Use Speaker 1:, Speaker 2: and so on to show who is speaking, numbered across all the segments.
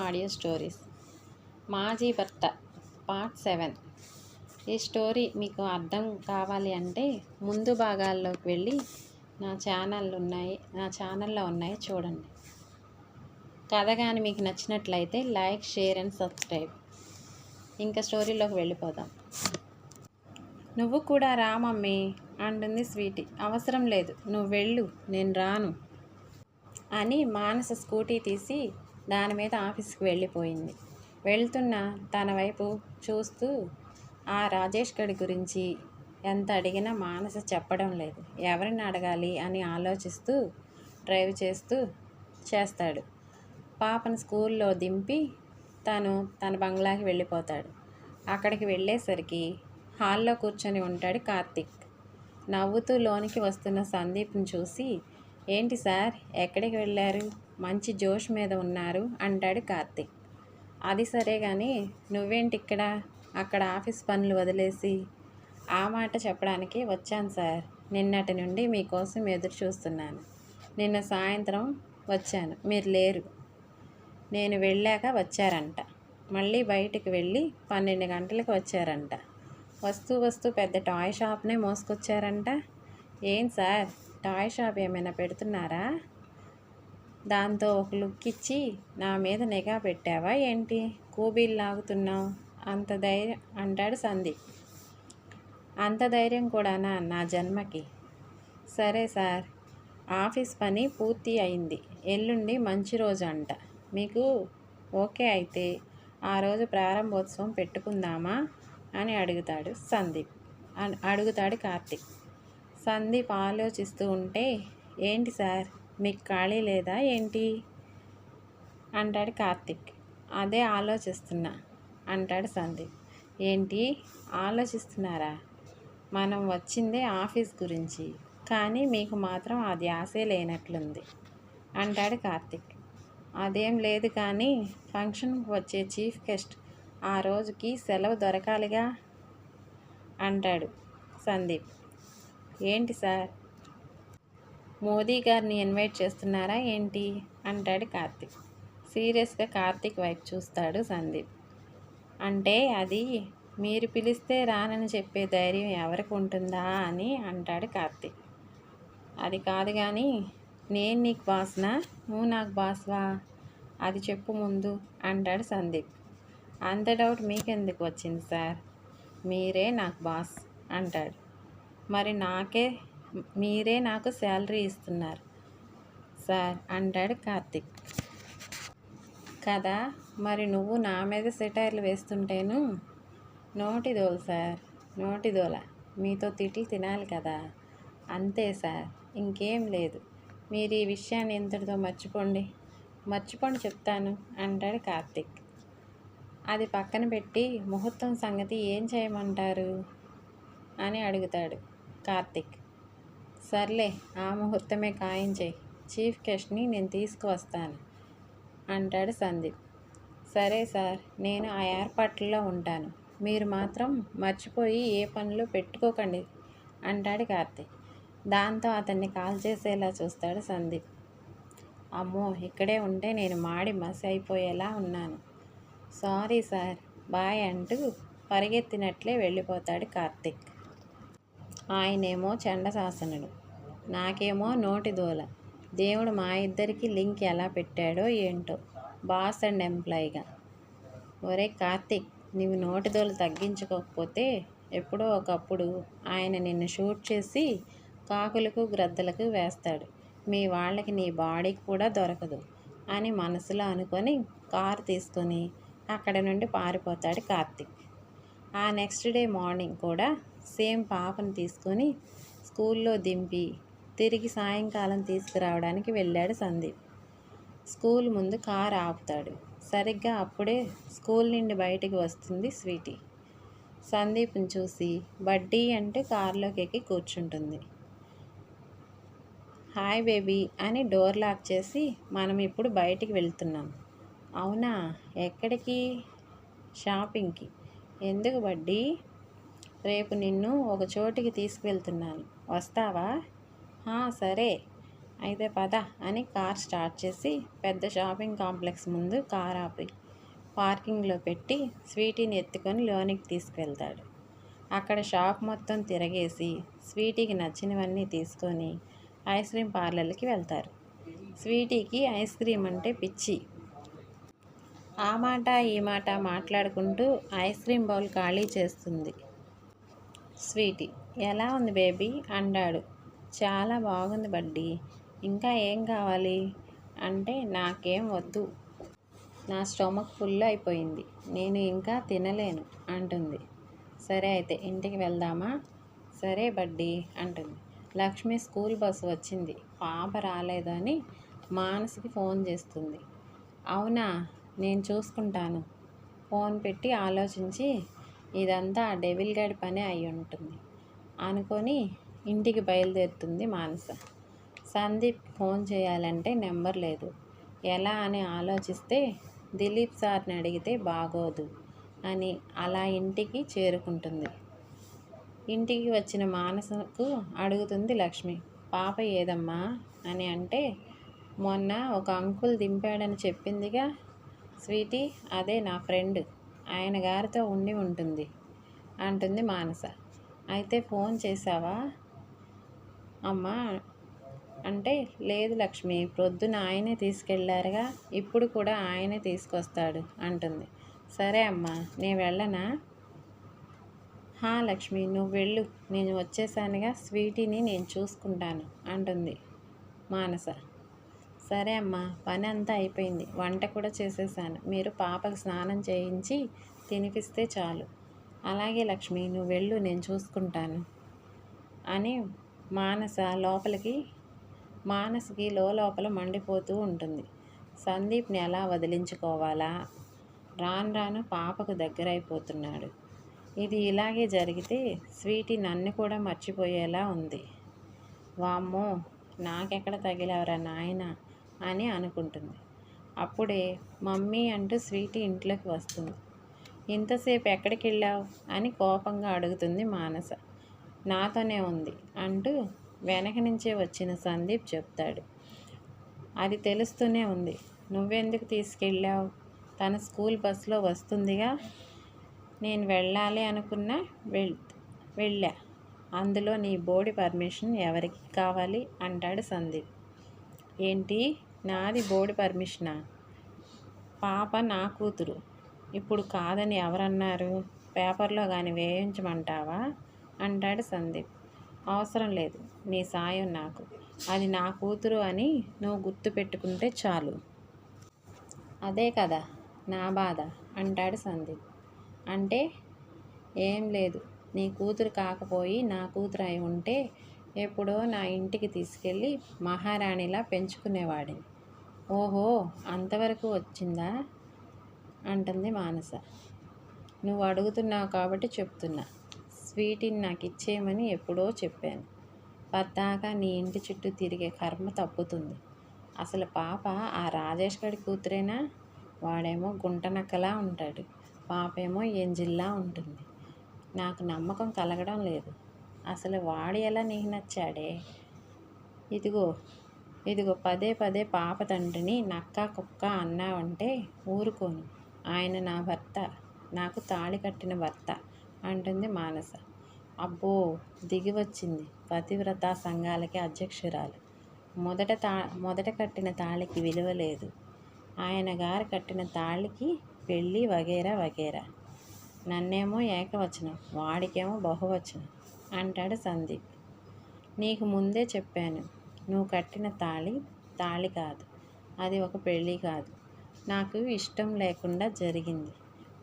Speaker 1: Audio stories మాజీ భర్త part 7. ఈ స్టోరీ మీకు అర్థం కావాలి అంటే ముందు భాగాల్లోకి వెళ్ళి నా ఛానల్లో ఉన్నాయి చూడండి. కథ కానీ మీకు నచ్చినట్లయితే లైక్, షేర్ అండ్ సబ్స్క్రైబ్. ఇంకా స్టోరీలోకి వెళ్ళిపోదాం. నువ్వు కూడా రా మమ్మీ అంటుంది స్వీటీ. అవసరం లేదు, నువ్వు వెళ్ళు, నేను రాను అని మానస స్కూటీ తీసి దాని మీద ఆఫీస్కి వెళ్ళిపోయింది. వెళ్తున్న తన వైపు చూస్తూ ఆ రాజేష్ గడి గురించి ఎంత అడిగినా మానస చెప్పడం లేదు. ఎవరిని అడగాలి అని ఆలోచిస్తూ డ్రైవ్ చేస్తాడు. పాపను స్కూల్లో దింపి తన బంగ్లాకి వెళ్ళిపోతాడు. అక్కడికి వెళ్ళేసరికి హాల్లో కూర్చొని ఉంటాడు కార్తీక్. నవ్వుతూ లోనికి వస్తున్న సందీప్ని చూసి, ఏంటి సార్, ఎక్కడికి వెళ్ళారు, మంచి జోష్ మీద ఉన్నారు అంటాడు కార్తీక్. అది సరే కానీ నువ్వేంటి అక్కడ ఆఫీస్ పనులు వదిలేసి? ఆ మాట చెప్పడానికి వచ్చాను సార్. నిన్నటి నుండి మీకోసం ఎదురు చూస్తున్నాను. నిన్న సాయంత్రం వచ్చాను, మీరు లేరు. నేను వెళ్ళాక వచ్చారంట. మళ్ళీ బయటికి వెళ్ళి 12 గంటలకు వచ్చారంట. వస్తూ పెద్ద టాయ్ షాప్నే మోసుకొచ్చారంట. ఏం సార్, టాయ్ షాప్ ఏమైనా పెడుతున్నారా? దాంతో ఒక లుక్ ఇచ్చి నా మీద నిఘా పెట్టావా ఏంటి? కూబీలు లాగుతున్నావు అంత ధైర్యం అంటాడు సందీప్. అంత ధైర్యం కూడానా నా జన్మకి? సరే సార్, ఆఫీస్ పని పూర్తి అయింది. ఎల్లుండి మంచి రోజు అంట. మీకు ఓకే అయితే ఆ రోజు ప్రారంభోత్సవం పెట్టుకుందామా అని అడుగుతాడు కార్తీక్. సందీప్ ఆలోచిస్తూ ఉంటే, ఏంటి సార్, మీకు ఖాళీ లేదా ఏంటి అంటాడు కార్తీక్. అదే ఆలోచిస్తున్నా అంటాడు సందీప్. ఏంటి ఆలోచిస్తున్నారా? మనం వచ్చిందే ఆఫీస్ గురించి, కానీ మీకు మాత్రం అది ఆశే లేనట్లుంది అంటాడు కార్తీక్. అదేం లేదు కానీ ఫంక్షన్కి వచ్చే చీఫ్ గెస్ట్ ఆ రోజుకి సెలవు దొరకాలిగా అంటాడు సందీప్. ఏంటి సార్, మోదీ గారిని ఇన్వైట్ చేస్తున్నారా ఏంటి అంటాడు కార్తీక్. సీరియస్గా కార్తీక్ వైపు చూస్తాడు సందీప్. అంటే అది మీరు పిలిస్తే రానని చెప్పే ధైర్యం ఎవరికి ఉంటుందా అని అంటాడు కార్తీక్. అది కాదు కానీ నేను నీకు బాస్నా, నువ్వు నాకు బాస్వా, అది చెప్పు ముందు అంటాడు సందీప్. అంత డౌట్ మీకెందుకు వచ్చింది సార్, మీరే నాకు బాస్ అంటాడు. మరి మీరే నాకు శాలరీ ఇస్తున్నారు సార్ అంటాడు కార్తీక్. కదా, మరి నువ్వు నా మీద సెటైర్లు వేస్తుంటేను నోటిదోలు సార్, నోటిదోల. మీతో తిట్లు తినాలి కదా, అంతే సార్, ఇంకేం లేదు. మీరు ఈ విషయాన్ని ఇంతటితో మర్చిపోండి చెప్తాను అంటాడు కార్తీక్. అది పక్కన పెట్టి ముహూర్తం సంగతి ఏం చేయమంటారు అని అడుగుతాడు కార్తీక్. సర్లే, ఆ ముహూర్తమే ఖాయం చేయి. చీఫ్ గెస్ట్ని నేను తీసుకువస్తాను అంటాడు సందీప్. సరే సార్, నేను ఆ ఏర్పాట్లలో ఉంటాను. మీరు మాత్రం మర్చిపోయి ఏ పనులు పెట్టుకోకండి అంటాడు కార్తీక్. దాంతో అతన్ని కాల్ చేసేలా చూస్తాడు సందీప్. అమ్మో, ఇక్కడే ఉంటే నేను మాడి మసి అయిపోయేలా ఉన్నాను. సారీ సార్, బాయ్ అంటూ పరిగెత్తినట్లే వెళ్ళిపోతాడు కార్తీక్. ఆయనేమో చండశాసనుడు, నాకేమో నోటిదోల. దేవుడు మా ఇద్దరికి లింక్ ఎలా పెట్టాడో ఏంటో, బాస్ అండ్ ఎంప్లాయీగా. ఒరే కార్తీక్, నీవు నోటిదోలు తగ్గించుకోకపోతే ఎప్పుడో ఒకప్పుడు ఆయన నిన్ను షూట్ చేసి కాకులకు గ్రద్దలకు వేస్తాడు. మీ వాళ్ళకి నీ బాడీ కూడా దొరకదు అని మనసులో అనుకొని కారు తీసుకొని అక్కడ నుండి పారిపోతాడు కార్తీక్. ఆ నెక్స్ట్ డే మార్నింగ్ కూడా సేమ్ పాపను తీసుకొని స్కూల్లో దింపి తిరిగి సాయంకాలం తీసుకురావడానికి వెళ్ళాడు సందీప్. స్కూల్ ముందు కారు ఆపుతాడు. సరిగ్గా అప్పుడే స్కూల్ నుండి బయటికి వస్తుంది స్వీటీ. సందీప్ని చూసి బడ్డీ అంటూ కారులోకి ఎక్కి కూర్చుంటుంది. హాయ్ బేబీ అని డోర్ లాక్ చేసి, మనం ఇప్పుడు బయటికి వెళ్తున్నాం. అవునా, ఎక్కడికి? షాపింగ్కి. ఎందుకు బడ్డీ? రేపు నిన్ను ఒక చోటికి తీసుకువెళ్తున్నాను, వస్తావా? సరే అయితే పద అని కార్ స్టార్ట్ చేసి పెద్ద షాపింగ్ కాంప్లెక్స్ ముందు కార్ ఆపి పార్కింగ్లో పెట్టి స్వీటీని ఎత్తుకొని లోనికి తీసుకువెళ్తాడు. అక్కడ షాప్ మొత్తం తిరగేసి స్వీటీకి నచ్చినవన్నీ తీసుకొని ఐస్ క్రీమ్ పార్లర్కి వెళ్తారు. స్వీటీకి ఐస్ క్రీమ్ అంటే పిచ్చి. ఆ మాట ఈ మాట మాట్లాడుకుంటూ ఐస్ క్రీమ్ బౌల్ ఖాళీ చేస్తుంది. స్వీటీ, ఎలా ఉంది బేబీ అన్నాడు. చాలా బాగుంది బడ్డీ, ఇంకా ఏం కావాలి అంటే నాకేం వద్దు, నా స్టొమక్ ఫుల్ అయిపోయింది, నేను ఇంకా తినలేను అంటుంది. సరే అయితే ఇంటికి వెళ్దామా? సరే బడ్డీ అంటుంది. లక్ష్మి స్కూల్ బస్సు వచ్చింది, పాప రాలేదని మానస్కి ఫోన్ చేస్తుంది. అవునా, నేను చూసుకుంటాను. ఫోన్ పెట్టి ఆలోచించి ఇదంతా ఆ డెవిల్ గాడి పనే అయి ఉంటుంది అనుకొని ఇంటికి బయలుదేరుతుంది మానస. సందీప్ ఫోన్ చేయాలంటే నెంబర్ లేదు. ఎలా అని ఆలోచిస్తే దిలీప్ సార్ని అడిగితే బాగోదు అని అలా ఇంటికి చేరుకుంటుంది. ఇంటికి వచ్చిన మానసకు అడుగుతుంది లక్ష్మి, పాప ఏదమ్మా అని అంటే, మొన్న ఒక అంకుల్ దింపాడని చెప్పిందిగా స్వీటీ, అదే నా ఫ్రెండ్, ఆయన గారితో ఉండి ఉంటుంది అంటుంది మానస. అయితే ఫోన్ చేసావా అమ్మా అంటే, లేదు లక్ష్మి, ప్రొద్దున ఆయనే తీసుకెళ్ళారుగా, ఇప్పుడు కూడా ఆయనే తీసుకొస్తాడు అంటుంది. సరే అమ్మా, నేను వెళ్ళనా? లక్ష్మి, నువ్వు వెళ్ళు, నేను వచ్చేసానుగా, స్వీటీని నేను చూసుకుంటాను అంటుంది మానస. సరే అమ్మా, పని అంతా అయిపోయింది, వంట కూడా చేసేసాను, మీరు పాపకు స్నానం చేయించి తినిపిస్తే చాలు. అలాగే లక్ష్మి, నువ్వు వెళ్ళు, నేను చూసుకుంటాను అని మానసకి లోపల మండిపోతూ ఉంటుంది. సందీప్ని ఎలా వదిలించుకోవాలా, రాను పాపకు దగ్గరైపోతున్నాడు. ఇది ఇలాగే జరిగితే స్వీటీ నన్ను కూడా మర్చిపోయేలా ఉంది. వామ్మో, నాకెక్కడ తగిలేవరా నాయన అని అనుకుంటుంది. అప్పుడే మమ్మీ అంటూ స్వీటీ ఇంట్లోకి వస్తుంది. ఇంతసేపు ఎక్కడికి వెళ్ళావు అని కోపంగా అడుగుతుంది మానస. నాతోనే ఉంది అంటూ వెనక నుంచే వచ్చిన సందీప్ చెప్తాడు. అది తెలుస్తూనే ఉంది, నువ్వెందుకు తీసుకెళ్ళావు? తన స్కూల్ బస్సులో వస్తుందిగా, నేను వెళ్ళాలి అనుకున్నా వెళ్ళా, అందులో నీ బోడి పర్మిషన్ ఎవరికి కావాలి అంటాడు సందీప్. ఏంటి, నాది బోడి పర్మిషనా? పాప నా కూతురు, ఇప్పుడు కాదని ఎవరన్నారు? పేపర్లో కానీ వేయించమంటావా అంటాడు సందీప్. అవసరం లేదు నీ సాయం నాకు, అది నా కూతురు అని నువ్వు గుర్తు పెట్టుకుంటే చాలు. అదే కదా నా బాధ అంటాడు సందీప్. అంటే ఏం లేదు, నీ కూతురు కాకపోయి నా కూతురు అయి ఉంటే ఎప్పుడో నా ఇంటికి తీసుకెళ్ళి మహారాణిలా పెంచుకునేవాడిని. ఓహో, అంతవరకు వచ్చిందా అంటుంది మానస. నువ్వు అడుగుతున్నావు కాబట్టి చెప్తున్నా, స్వీటీని నాకు ఇచ్చేయమని ఎప్పుడో చెప్పాను. పద్దాకా నీ ఇంటి చుట్టూ తిరిగే కర్మ తప్పుతుంది. అసలు పాప ఆ రాజేష్ గడి కూతురేనా? వాడేమో గుంటనక్కలా ఉంటాడు, పాపేమో ఏంజిల్లా ఉంటుంది. నాకు నమ్మకం కలగడం లేదు. అసలు వాడు ఎలా నీకు నచ్చాడే? ఇదిగో పదే పాప తండ్రిని నక్క కుక్క అన్నావంటే ఊరుకోను. ఆయన నా భర్త, నాకు తాళి కట్టిన భర్త అంటుంది మానస. అబ్బో, దిగి వచ్చింది పతివ్రతా సంఘాలకి అధ్యక్షురాలు. మొదట కట్టిన తాళికి విలువ లేదు, ఆయన గారు కట్టిన తాళికి పెళ్ళి వగేరా. నన్నేమో ఏకవచనం, వాడికేమో బహువచనం అంటాడు సందీప్. నీకు ముందే చెప్పాను, నువ్వు కట్టిన తాళి కాదు, అది ఒక పెళ్ళి కాదు, నాకు ఇష్టం లేకుండా జరిగింది.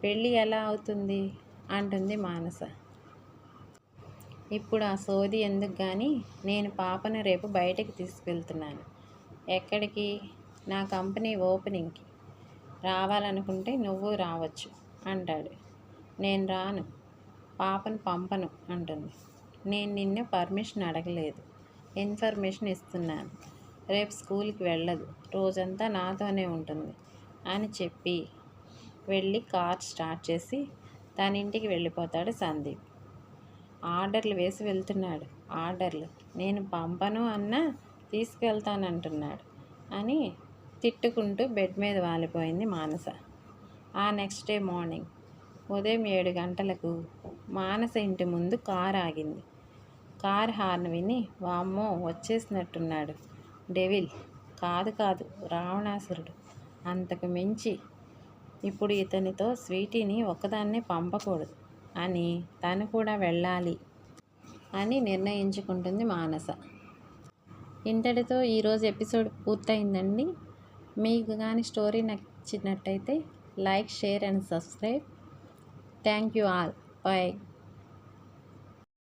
Speaker 1: పెళ్ళి ఎలా అవుతుంది అంటుంది మానస. ఇప్పుడు ఆ సోది ఎందుకు కానీ, నేను పాపను రేపు బయటకు తీసుకెళ్తున్నాను. ఎక్కడికి? నా కంపెనీ ఓపెనింగ్కి. రావాలనుకుంటే నువ్వు రావచ్చు అంటాడు. నేను రాను, పాపను పంపను అంటుంది. నేను నిన్ను పర్మిషన్ అడగలేదు, ఇన్ఫర్మేషన్ ఇస్తున్నాను. రేపు స్కూల్కి వెళ్ళదు, రోజంతా నాతోనే ఉంటుంది అని చెప్పి వెళ్ళి కార్ స్టార్ట్ చేసి తన ఇంటికి వెళ్ళిపోతాడు సందీప్. ఆర్డర్లు వేసి వెళ్తున్నాడు. ఆర్డర్లు నేను పంపను అన్నా తీసుకెళ్తానంటున్నాడు అని తిట్టుకుంటూ బెడ్ మీద వాలిపోయింది మానస. ఆ నెక్స్ట్ డే మార్నింగ్ ఉదయం 7 గంటలకు మానస ఇంటి ముందు కారు ఆగింది. కార్ హార్న్ విని వామ్మో వచ్చేసినట్టున్నాడు డెవిల్, కాదు రావణాసురుడు, అంతకు మించి ఇప్పుడు ఇతనితో స్వీటీని ఒక్కదాన్నే పంపకూడదు అని తను కూడా వెళ్ళాలి అని నిర్ణయించుకుంటుంది మానస. ఇంతటితో ఈరోజు ఎపిసోడ్ పూర్తయిందండి. మీకు కానీ స్టోరీ నచ్చినట్టయితే like, share and subscribe. Thank you all. By.